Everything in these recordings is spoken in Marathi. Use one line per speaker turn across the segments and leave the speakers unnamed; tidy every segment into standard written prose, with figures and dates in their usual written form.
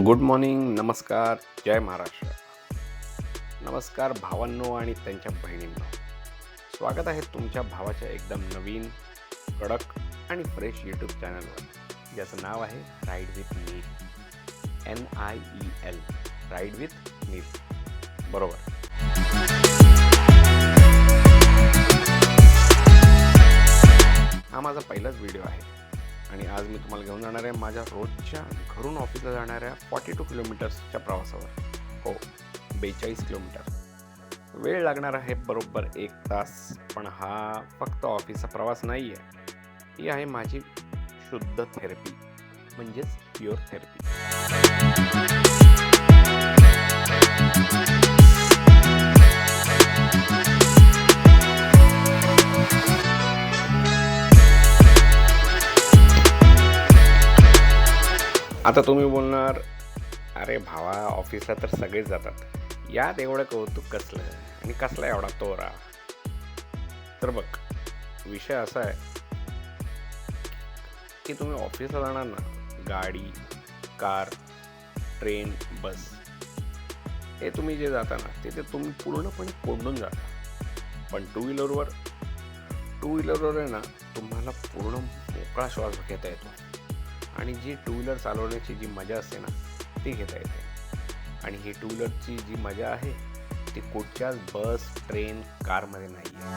गुड मॉर्निंग, नमस्कार, जय महाराष्ट्र. नमस्कार भावांनो आणि त्यांच्या बहिणींनो. स्वागत आहे तुमच्या भावाच्या एकदम नवीन, कडक आणि फ्रेश यूट्यूब चॅनलवर, ज्याचं नाव आहे ride with Neel. NIEL, ride with Neel. बरोबर. हा माझा पहिलाच व्हिडिओ आहे आणि आज मी तुम्हाला घेऊन जाणार आहे माझ्या रोजच्या घरून ऑफिसला जाणाऱ्या 42 किलोमीटर्सच्या प्रवासावर. हो, 42 किलोमीटर. वेळ लागणार आहे बरोबर 1 तास. पण हा फक्त ऑफिसचा प्रवास नाही आहे, ही आहे माझी शुद्ध थेरपी, म्हणजेच प्युअर थेरपी. आता तुम्ही बोलणार, अरे भावा, ऑफिसला तर सगळेच जातात, यात एवढं कौतुक कसलं आणि कसला एवढा तोरा. तर बघ, विषय असा आहे की तुम्ही ऑफिसला जाणार ना, गाडी, कार, ट्रेन, बस, हे तुम्ही जे जाता ना, ते तुम्ही पूर्णपणे कोंडून जाता. पण टू व्हीलरवर आहे ना, तुम्हाला पूर्ण मोकळा श्वास घेता येतो आणि जी टू व्हीलर चालवण्याची जी मजा असते ना, ती घेता येते. आणि ही टू व्हीलरची जी मजा आहे ती कुठच्याच बस, ट्रेन, कारमध्ये नाही आहे.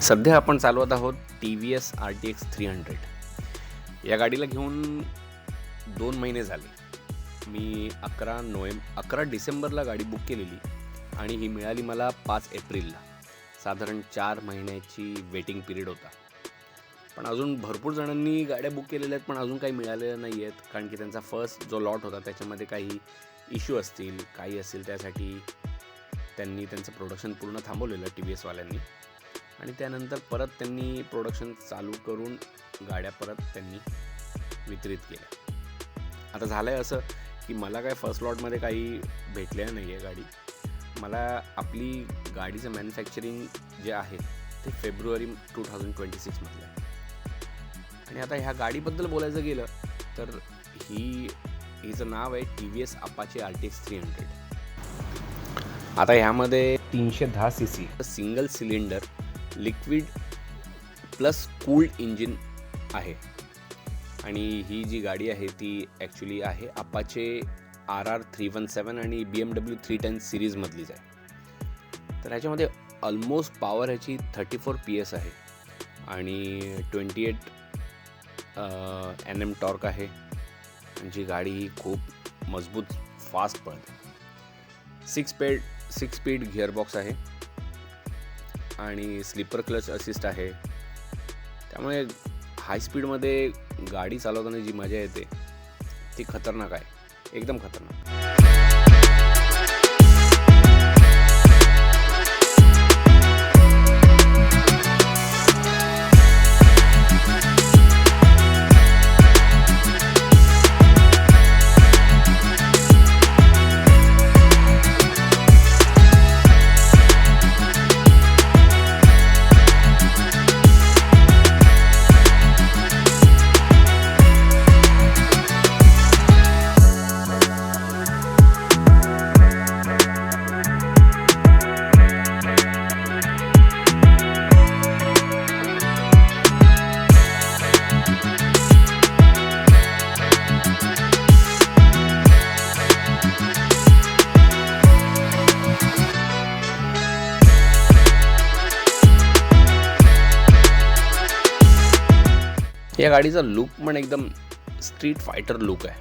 सध्या आपण चालवत आहोत TVS RTX 300. या गाडीला घेऊन 2 महिने झाले. मी 11 डिसेंबरला गाडी बुक केलेली आणि ही मिळाली मला 5 एप्रिलला. साधारण 4 महिन्याची वेटिंग पिरियड होता. पण अजून भरपूर जणांनी गाड्या बुक केलेल्या आहेत, पण अजून काही मिळालेल्या नाही आहेत, कारण की त्यांचा फर्स्ट जो लॉट होता त्याच्यामध्ये काही इश्यू असतील, काही असतील, त्यासाठी त्यांनी त्यांचं प्रोडक्शन पूर्ण थांबवलेलं TVS वाल्यांनी. आणि त्यानंतर परत त्यांनी प्रोडक्शन चालू करून गाड्या परत त्यांनी वितरित केल्या. आता झालं आहे असं की मला काय फर्स्ट लॉटमध्ये काही भेटलेलं नाही आहे गाडी. मला आपली गाडीचं मॅन्युफॅक्चरिंग जे आहे ते फेब्रुवारी 2026मधलं आहे. आणि आता ह्या गाडीबद्दल बोलायचं गेलं तर हिचं नाव आहे TVS Apache RTX 300. आता ह्यामध्ये 310 cc single cylinder liquid plus cooled engine आहे. आणि ही जी गाडी आहे ती ॲक्च्युली आहे Apache RR 317 आणि BMW 310 सिरीजमधलीच आहे. तर ह्याच्यामध्ये ऑलमोस्ट पॉवर ह्याची 34 PS आहे आणि 28 Nm टॉर्क आहे. जी गाडी ही खूप मजबूत, फास्ट पळते. 6 स्पीड गिअरबॉक्स आहे आणि स्लीपर क्लच असिस्ट आहे. त्यामुळे हाय स्पीडमध्ये गाडी चालवताना जी मजा येते ती खतरनाक आहे, एकदम खतरनाक. या गाडीचा लुक पण एकदम स्ट्रीट फायटर लुक आहे,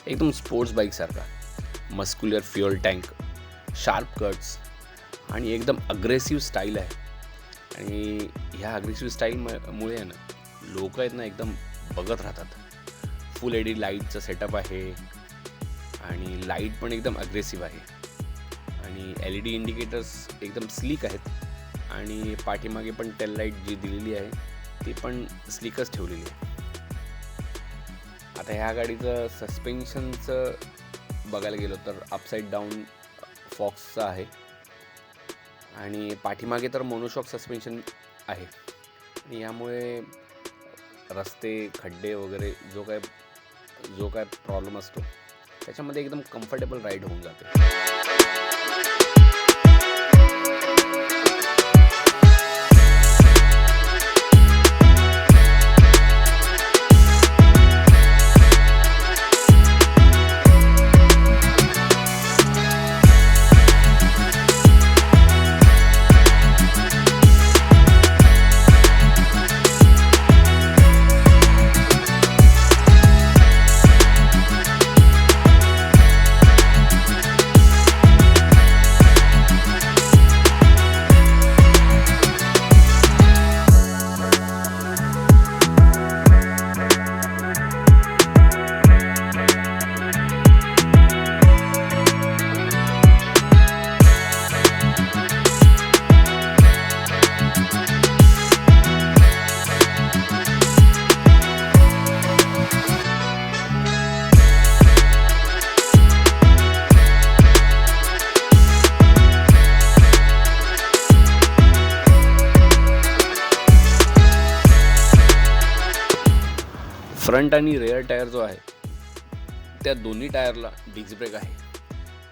एकदम स्पोर्ट्स बाईकसारखा. Muscular fuel tank, sharp cuts आणि एकदम अग्रेसिव्ह स्टाईल आहे. आणि ह्या अग्रेसिव्ह स्टाईलमुळे आहे ना, लोक आहेत ना एकदम बघत राहतात. फुल LED लाईटचं सेटअप आहे आणि लाईट पण एकदम अग्रेसिव्ह आहे आणि LED इंडिकेटर्स एकदम स्लीक आहेत आणि पाठीमागे पण टेल लाईट जी दिलेली आहे ती पण स्लीकच ठेवलेली आहे. आता ह्या गाडीचं सस्पेन्शनचं बघायला गेलो तर अपसाईड डाऊन फॉक्सचं आहे आणि पाठीमागे तर मोनोशॉक सस्पेन्शन आहे. आणि यामुळे रस्ते, खड्डे वगैरे जो काय प्रॉब्लेम असतो त्याच्यामध्ये एकदम कम्फर्टेबल राईड होऊन जाते. फ्रंट आणि रेअर टायर जो आहे त्या दोन्ही टायरला डिस्क ब्रेक आहे,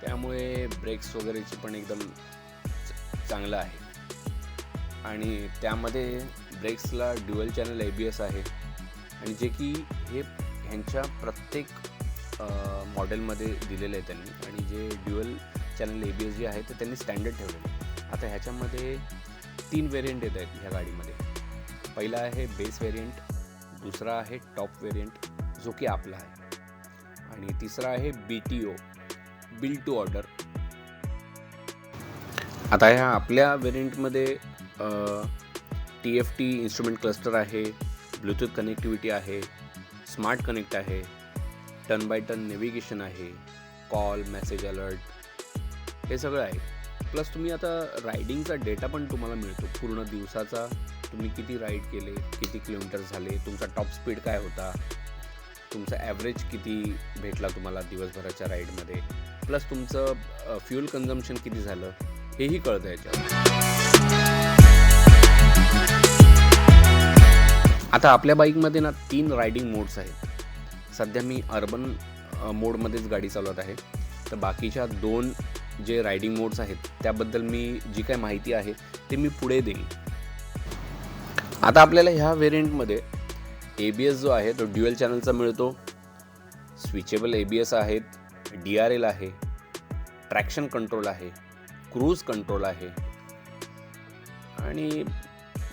त्यामुळे ब्रेक्स वगैरेची पण एकदम चांगलं आहे. आणि त्यामध्ये ब्रेक्सला ड्युअल चॅनल ABS आहे आणि जे की हे ह्यांच्या प्रत्येक मॉडेलमध्ये दिलेलं आहे त्यांनी. आणि जे ड्युअल चॅनल ABS जे आहे ते त्यांनी स्टँडर्ड ठेवलेलं आहे. आता ह्याच्यामध्ये 3 व्हेरियंट येत आहेत ह्या गाडीमध्ये. पहिला आहे बेस व्हेरियंट, दुसरा आहे टॉप व्हेरियंट जो की आपला आहे आणि तिसरा आहे BTO, बिल्ड टू ऑर्डर. आता ह्या आपल्या व्हेरियंटमध्ये TFT इन्स्ट्रुमेंट क्लस्टर आहे, ब्लूटूथ कनेक्टिव्हिटी आहे, स्मार्ट कनेक्ट आहे, टर्न बाय टर्न नेव्हिगेशन आहे, कॉल, मेसेज अलर्ट हे सगळं आहे. प्लस तुम्ही आता रायडिंगचा डेटा पण तुम्हाला मिळतो पूर्ण दिवसाचा. तुम्ही किती राईड केले, किती किलोमीटर झाले, तुमचा टॉप स्पीड काय होता, तुमचा ॲव्हरेज किती भेटला तुम्हाला दिवसभराच्या राईडमध्ये, प्लस तुमचं फ्युल कन्झम्पशन किती झालं हेही कळतं याच्यावर. आता आपल्या बाईकमध्ये ना 3 रायडिंग मोड्स आहेत. सध्या मी अर्बन मोडमध्येच गाडी चालवत आहे, तर बाकीच्या 2 जे रायडिंग मोड्स आहेत त्याबद्दल मी जी काय माहिती आहे ते मी पुढे देईन. आता आपल्याला ह्या व्हेरियंटमध्ये ABS जो आहे तो ड्युअल चॅनलचा मिळतो, स्विचेबल ABS आहेत, DRL आहे, ट्रॅक्शन कंट्रोल आहे, क्रूज कंट्रोल आहे आणि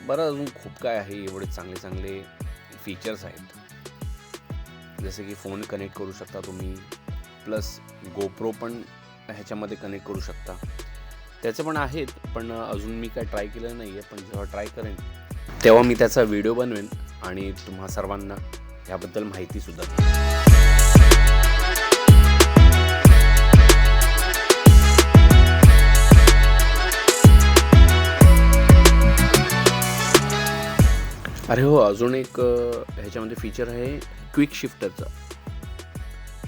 बरं अजून खूप काय आहे. एवढे चांगले चांगले फीचर्स आहेत, जसे की फोन कनेक्ट करू शकता तुम्ही, प्लस GoPro पण ह्याच्यामध्ये कनेक्ट करू शकता. त्याचं पण आहेत, पण अजून मी काय ट्राय केलं नाही आहे. पण जेव्हा ट्राय करेन तेव्हा मी त्याचा व्हिडिओ बनवेन आणि तुम्हा सर्वांना ह्याबद्दल माहितीसुद्धा देईन. अरे हो, अजून एक ह्याच्यामध्ये फीचर आहे क्विक शिफ्टरचं,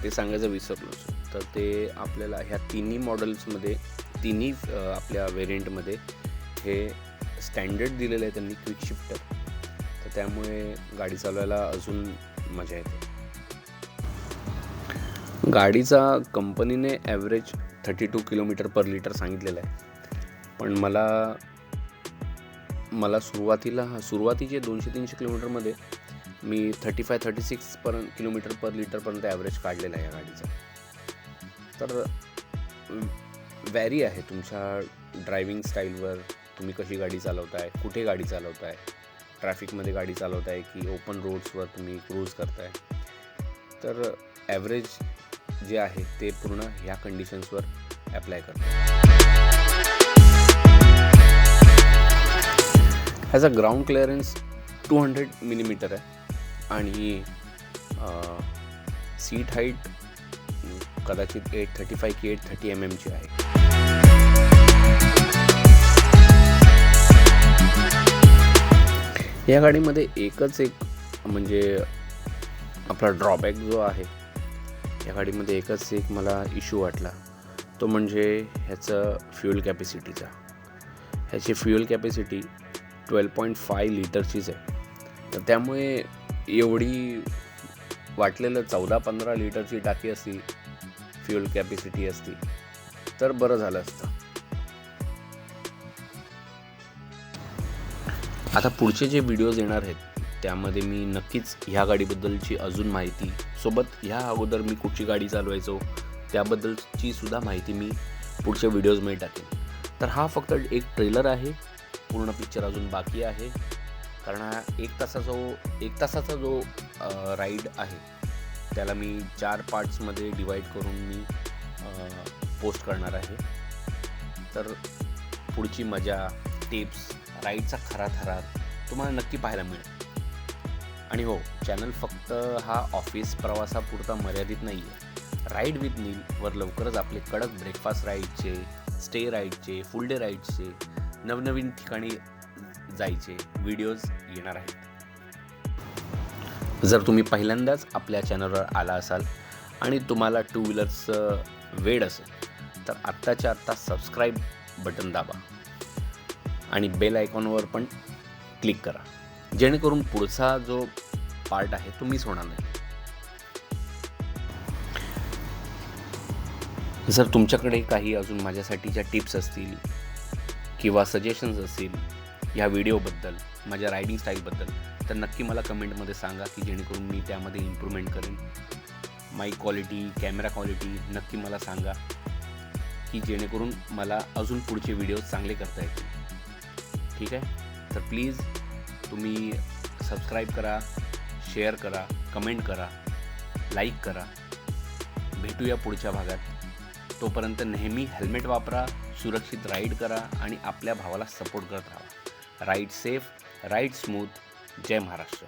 ते सांगायचं विसरलोच. तर ते आपल्याला ह्या तिन्ही मॉडेल्समध्ये, तिन्ही आपल्या व्हेरियंटमध्ये हे स्टँडर्ड दिलेलं आहे त्यांनी क्विक शिफ्टर. तर त्यामुळे गाडी चालवायला अजून मजा येते. गाडीचा कंपनीने ॲव्हरेज 32 किलोमीटर पर लिटर सांगितलेलं आहे, पण मला सुरुवातीचे 200-300 किलोमीटरमध्ये मी 35-36 किलोमीटर पर लिटरपर्यंत ॲव्हरेज काढलेला आहे या गाडीचा. तर व्हॅरी आहे तुमच्या ड्रायव्हिंग स्टाईलवर, तुम्ही कशी गाडी चालवताय, कुठे गाडी चालवताय, ट्रॅफिकमध्ये गाडी चालवताय की ओपन रोड्सवर तुम्ही क्रूज करताय. तर ॲव्हरेज जे आहे ते पूर्ण ह्या कंडिशन्सवर ॲप्लाय करतो. ह्याचा ग्राउंड क्लिअरन्स 200 मिलीमीटर आहे आणि सीट हाईट कदाचित 835 की 830 mm ची आहे. या गाडीमध्ये एकच एक म्हणजे आपला ड्रॉबॅक जो आहे, या गाडीमध्ये एकच एक मला इश्यू वाटला, तो म्हणजे ह्याचं फ्युएल कॅपॅसिटीचा. ह्याची फ्युएल कॅपॅसिटी 12.5 लिटरचीच आहे. तर त्यामुळे एवढी वाटलेलं 14-15 लिटरची टाकी असती, फ्युएल कॅपॅसिटी असती तर बरं झालं असतं. आता पुढचे जे व्हिडिओज येणार आहेत त्यामध्ये मी नक्कीच ह्या गाडीबद्दलची अजून माहिती, सोबत ह्या अगोदर मी कुठची गाडी चालवायचो त्याबद्दलची सुद्धा माहिती मी पुढच्या व्हिडिओजमध्ये टाकेन. तर हा फक्त एक ट्रेलर आहे, पूर्ण पिक्चर अजून बाकी आहे. कारण हा एक तासाचा जो राईड आहे त्याला मी 4 पार्ट्समध्ये डिवाईड करून मी पोस्ट करणार आहे. तर पुढची मजा, टिप्स, राईडचा खरा थरार तुम्हाला नक्की पाहायला मिळेल. आणि हो, चॅनल फक्त हा ऑफिस प्रवासापुरता मर्यादित नाही आहे. राईड विथ नील वर लवकरच आपले कडक ब्रेकफास्ट राईडचे, स्टे राईडचे, फुल डे राईडचे, नवनवीन ठिकाणी जायचे व्हिडिओज येणार आहेत. जर तुम्ही पहिल्यांदाच आपल्या चॅनलवर आला असाल आणि तुम्हाला टू व्हीलरचं वेड असेल तर आत्ताच्या आत्ता सबस्क्राईब बटन दाबा आणि बेल आयकॉनवर पण क्लिक करा, जेणेकरून पुढचा जो पार्ट आहे तो मिस होणार नाही. जर तुमच्याकडे काही अजून माझ्यासाठीच्या टिप्स असतील किंवा सजेशन्स असतील ह्या व्हिडिओबद्दल, माझ्या रायडिंग स्टाईलबद्दल, तर नक्की मला कमेंटमध्ये सांगा की जेणेकरून मी त्यामध्ये इम्प्रूव्हमेंट करेन. माईक क्वालिटी, कॅमेरा क्वालिटी नक्की मला सांगा की जेणेकरून मला अजून पुढचे व्हिडिओज चांगले करता येतील. ठीक आहे, तर प्लीज तुम्ही सबस्क्राईब करा, शेअर करा, कमेंट करा, लाईक करा. भेटूया पुढच्या भागात. तोपर्यंत नेहमी हेल्मेट वापरा, सुरक्षित राईड करा आणि आपल्या भावाला सपोर्ट करत राहा. Ride safe, ride smooth. जय महाराष्ट्र.